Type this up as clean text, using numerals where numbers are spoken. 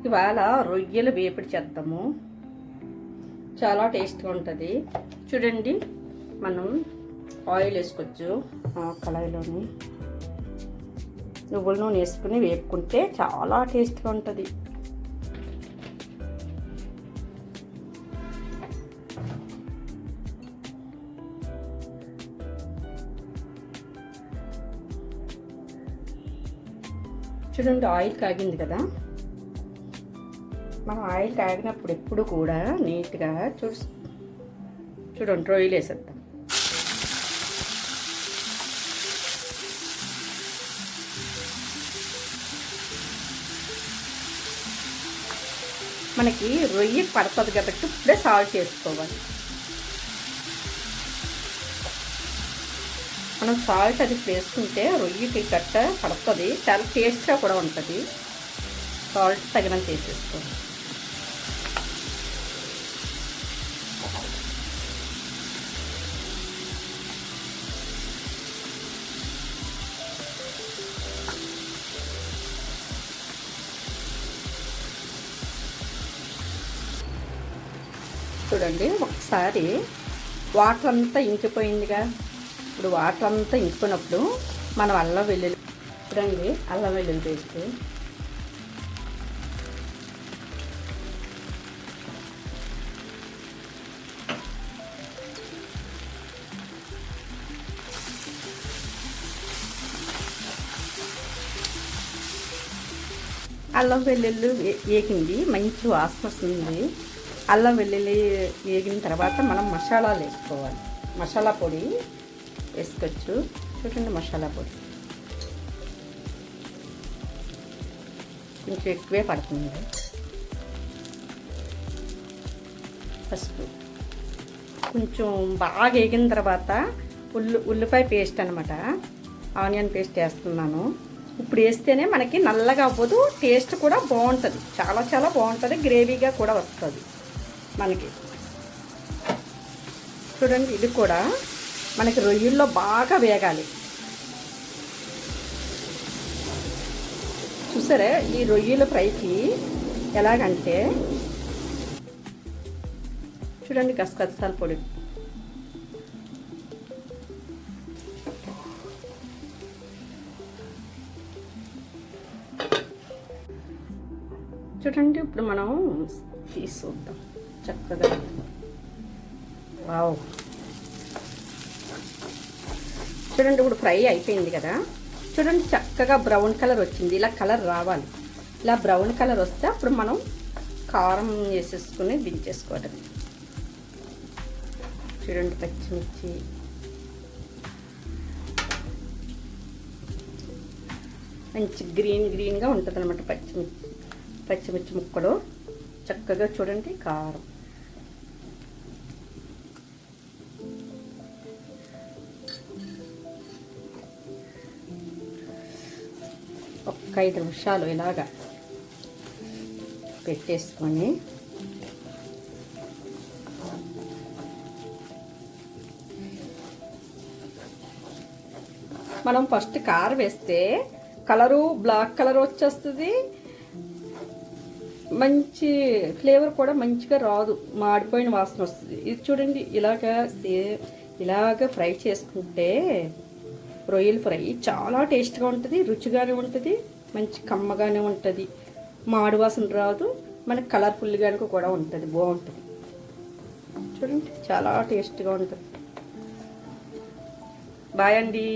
ఇవాళ రొయ్యలు వేపుడు చేద్దాము. చాలా టేస్ట్గా ఉంటుంది. చూడండి, మనం ఆయిల్ వేసుకోవచ్చు. కళాయిలోని నువ్వుల నూనె వేసుకుని వేపుకుంటే చాలా టేస్ట్గా ఉంటుంది. చూడండి, ఆయిల్ కాగింది కదా. మనం ఆయిల్ కాగినప్పుడు ఎప్పుడు కూడా నీట్గా చూడండి రొయ్యలు వేసేద్దాం. మనకి రొయ్య పడుతుంది కాబట్టి ఇప్పుడే సాల్ట్ చేసుకోవాలి. మనం సాల్ట్ అది వేసుకుంటే రొయ్యకి గట్ట పడుతుంది, చాలా టేస్ట్గా కూడా ఉంటుంది. సాల్ట్ తగినంత వేసేసుకోవాలి. చూడండి, ఒకసారి వాటర్ అంతా ఇంకిపోయిందిగా. ఇప్పుడు వాటర్ అంతా ఇంకిపోయినప్పుడు మనం అల్లం వెల్లుల్లి, చూడండి అల్లం వెల్లుల్లి పేస్ట్, అల్లం వెల్లుల్లి వేగింది, మంచి వాసన వస్తుంది. అల్లం వెల్లుల్లి వేగిన తర్వాత మనం మసాలాలు వేసుకోవాలి. మసాలా పొడి వేసుకోవచ్చు. చూడండి, మసాలా పొడి కొంచెం ఎక్కువే పడుతుంది. పసుపు కొంచెం బాగా వేగిన తర్వాత ఉల్లిపాయ పేస్ట్ అనమాట, ఆనియన్ పేస్ట్ వేస్తున్నాను. ఇప్పుడు వేస్తేనే మనకి నల్లగా అవ్వదు, టేస్ట్ కూడా బాగుంటుంది. చాలా చాలా బాగుంటుంది, గ్రేవీగా కూడా వస్తుంది మనకి. చూడండి, ఇది కూడా మనకి రొయ్యల్లో బాగా వేగాలి. చూసారా ఈ రొయ్యల ఫ్రైకి ఎలాగంటే, చూడండి గసగసాల పొడి, చూడండి. ఇప్పుడు మనం తీసుకుందాం చక్కగా. వావ్, చూడండి ఇప్పుడు ఫ్రై అయిపోయింది కదా. చూడండి చక్కగా బ్రౌన్ కలర్ వచ్చింది. ఇలా కలర్ రావాలి. ఇలా బ్రౌన్ కలర్ వస్తే అప్పుడు మనం కారం వేసేసుకుని దించేసుకోవడం. చూడండి పచ్చిమిర్చి, మంచి గ్రీన్గా ఉంటుంది అనమాట పచ్చిమిర్చి ముక్కలు. చక్కగా చూడండి కారం, ఒక్క 5 నిమిషాలు ఇలాగా పెట్టేసుకొని మనం ఫస్ట్ కారం వేస్తే కలరు బ్లాక్ కలర్ వచ్చేస్తుంది. మంచి ఫ్లేవర్ కూడా మంచిగా రాదు, మాడిపోయిన వాసన వస్తుంది. ఇది చూడండి ఇలాగ ఫ్రై చేసుకుంటే రొయ్యల ఫ్రై చాలా టేస్ట్గా ఉంటుంది, రుచిగానే ఉంటుంది, మంచి కమ్మగానే ఉంటుంది, మాడి వాసన రాదు, మనకి కలర్ఫుల్గానే కూడా ఉంటుంది, బాగుంటుంది. చూడండి చాలా టేస్ట్గా ఉంటుంది. బాయ్ అండి.